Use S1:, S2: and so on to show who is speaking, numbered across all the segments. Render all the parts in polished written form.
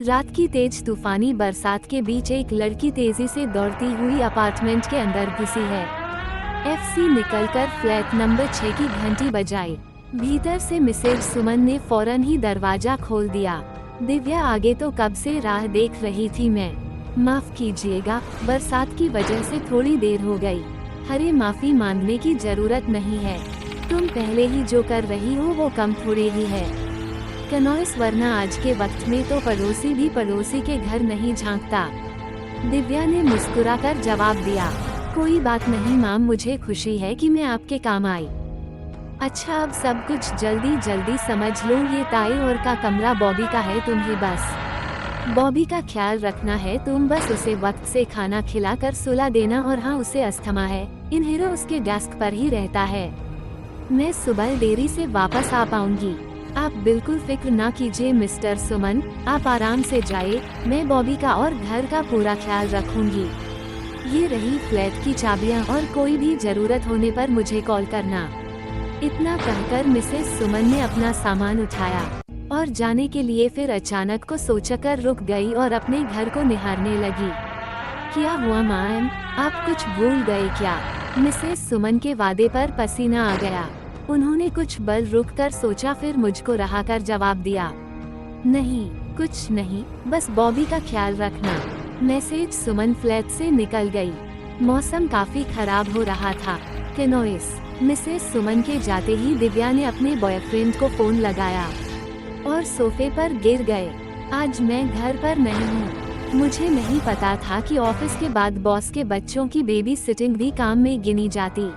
S1: रात की तेज तूफानी बरसात के बीच एक लड़की तेजी से दौड़ती हुई अपार्टमेंट के अंदर घुसी है। एफसी निकलकर फ्लैट नंबर 6 की घंटी बजाई। भीतर से मिसेज सुमन ने फौरन ही दरवाजा खोल दिया। दिव्या, आगे तो कब से राह देख रही थी मैं। माफ कीजिएगा, बरसात की वजह से थोड़ी देर हो गई। अरे माफी मांगने की जरूरत नहीं है, तुम पहले ही जो कर रही हो वो कम थोड़े ही है। कनॉइस, वरना आज के वक्त में तो पड़ोसी भी पड़ोसी के घर नहीं झांकता। दिव्या ने मुस्कुराकर जवाब दिया, कोई बात नहीं माम, मुझे खुशी है कि मैं आपके काम आई। अच्छा, अब सब कुछ जल्दी जल्दी समझ लो। ये ताई और का कमरा बॉबी का है, तुम्हें बस बॉबी का ख्याल रखना है। तुम बस उसे वक्त से खाना खिलाकर सुला देना। और हाँ, उसे अस्थमा है, इन्हें उसके डेस्क पर ही रहता है। मैं सुबह देरी से वापस आ पाऊंगी। आप बिल्कुल फिक्र ना कीजिए मिस्टर सुमन, आप आराम से जाइए। मैं बॉबी का और घर का पूरा ख्याल रखूंगी। ये रही फ्लैट की चाबियां, और कोई भी जरूरत होने पर मुझे कॉल करना। इतना कहकर मिसेस सुमन ने अपना सामान उठाया और जाने के लिए फिर अचानक को सोचकर रुक गई और अपने घर को निहारने लगी। क्या हुआ मैम, आप कुछ भूल गए क्या? मिसेस सुमन के वादे पर पसीना आ गया। उन्होंने कुछ बल रुककर सोचा, फिर मुझको रहा कर जवाब दिया, नहीं कुछ नहीं, बस बॉबी का ख्याल रखना। मैसेज सुमन फ्लैट से निकल गई। मौसम काफी खराब हो रहा था। केनोइस, मिसेस सुमन के जाते ही दिव्या ने अपने बॉयफ्रेंड को फोन लगाया और सोफे पर गिर गए। आज मैं घर पर नहीं हूँ। मुझे नहीं पता था कि ऑफिस के बाद बॉस के बच्चों की बेबी सिटिंग भी काम में गिनी जाती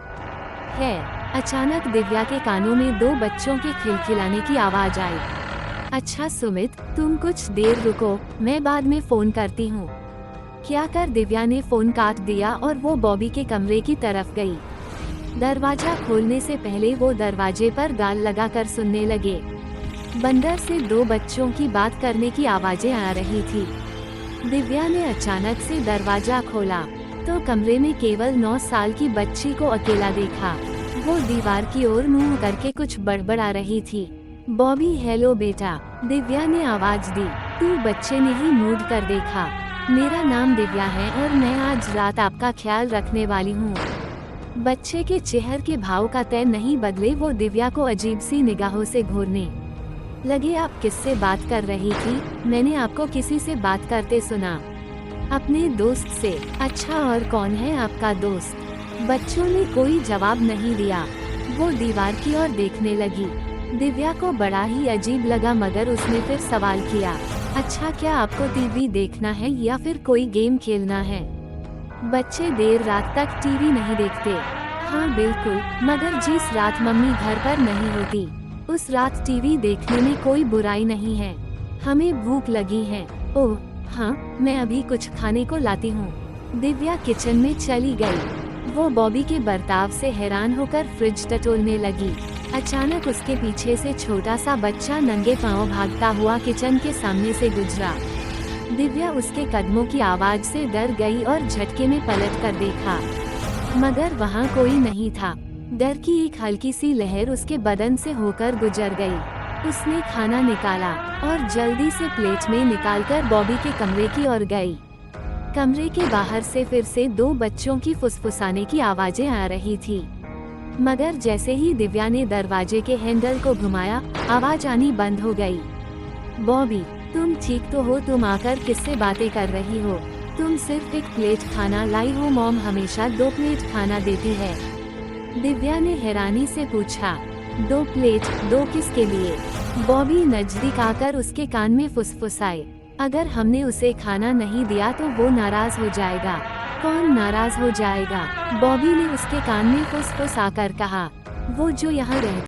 S1: है। अचानक दिव्या के कानों में 2 बच्चों के खिलखिलाने की आवाज आई। अच्छा सुमित, तुम कुछ देर रुको, मैं बाद में फोन करती हूँ। क्या कर दिव्या ने फोन काट दिया और वो बॉबी के कमरे की तरफ गई। दरवाजा खोलने से पहले वो दरवाजे पर गाल लगाकर सुनने लगे। बंदर से 2 बच्चों की बात करने की आवाजें आ रही थी। दिव्या ने अचानक से दरवाजा खोला तो कमरे में केवल 9 साल की बच्ची को अकेला देखा। वो दीवार की ओर मुंह करके कुछ बड़बड़ा रही थी। बॉबी, हेलो बेटा, दिव्या ने आवाज दी। तू बच्चे ने ही मूड कर देखा। मेरा नाम दिव्या है और मैं आज रात आपका ख्याल रखने वाली हूँ। बच्चे के चेहरे के भाव का तय नहीं बदले। वो दिव्या को अजीब सी निगाहों से घूरने लगे। आप किससे बात कर रही थी? मैंने आपको किसी से बात करते सुना। अपने दोस्त से। अच्छा, और कौन है आपका दोस्त? बच्चों ने कोई जवाब नहीं दिया। वो दीवार की ओर देखने लगी। दिव्या को बड़ा ही अजीब लगा, मगर उसने फिर सवाल किया, अच्छा, क्या आपको टीवी देखना है या फिर कोई गेम खेलना है? बच्चे देर रात तक टीवी नहीं देखते। हाँ बिल्कुल, मगर जिस रात मम्मी घर पर नहीं होती उस रात टीवी देखने में कोई बुराई नहीं है। हमें भूख लगी है। ओह हाँ, मैं अभी कुछ खाने को लाती हूँ। दिव्या किचन में चली गई। वो बॉबी के बर्ताव से हैरान होकर फ्रिज टटोलने लगी। अचानक उसके पीछे से छोटा सा बच्चा नंगे पांव भागता हुआ किचन के सामने से गुजरा। दिव्या उसके कदमों की आवाज से डर गई और झटके में पलट कर देखा, मगर वहाँ कोई नहीं था। डर की एक हल्की सी लहर उसके बदन से होकर गुजर गई। उसने खाना निकाला और जल्दी से प्लेट में निकालकर बॉबी के कमरे की ओर गई। कमरे के बाहर से फिर से 2 बच्चों की फुसफुसाने की आवाजें आ रही थी, मगर जैसे ही दिव्या ने दरवाजे के हैंडल को घुमाया, आवाज आनी बंद हो गई। बॉबी, तुम ठीक तो हो? तुम आकर किससे बातें कर रही हो? तुम सिर्फ 1 प्लेट खाना लाई हो, मॉम हमेशा 2 प्लेट खाना देती है। दिव्या ने हैरानी से पूछा, 2 प्लेट? 2 किसके लिए? बॉबी नजदीक आकर उसके कान में फुसफुसाए, अगर हमने उसे खाना नहीं दिया तो वो नाराज हो जाएगा। कौन नाराज हो जाएगा? बॉबी ने उसके कान में फुसफुसा कर कहा, वो जो यहाँ रहती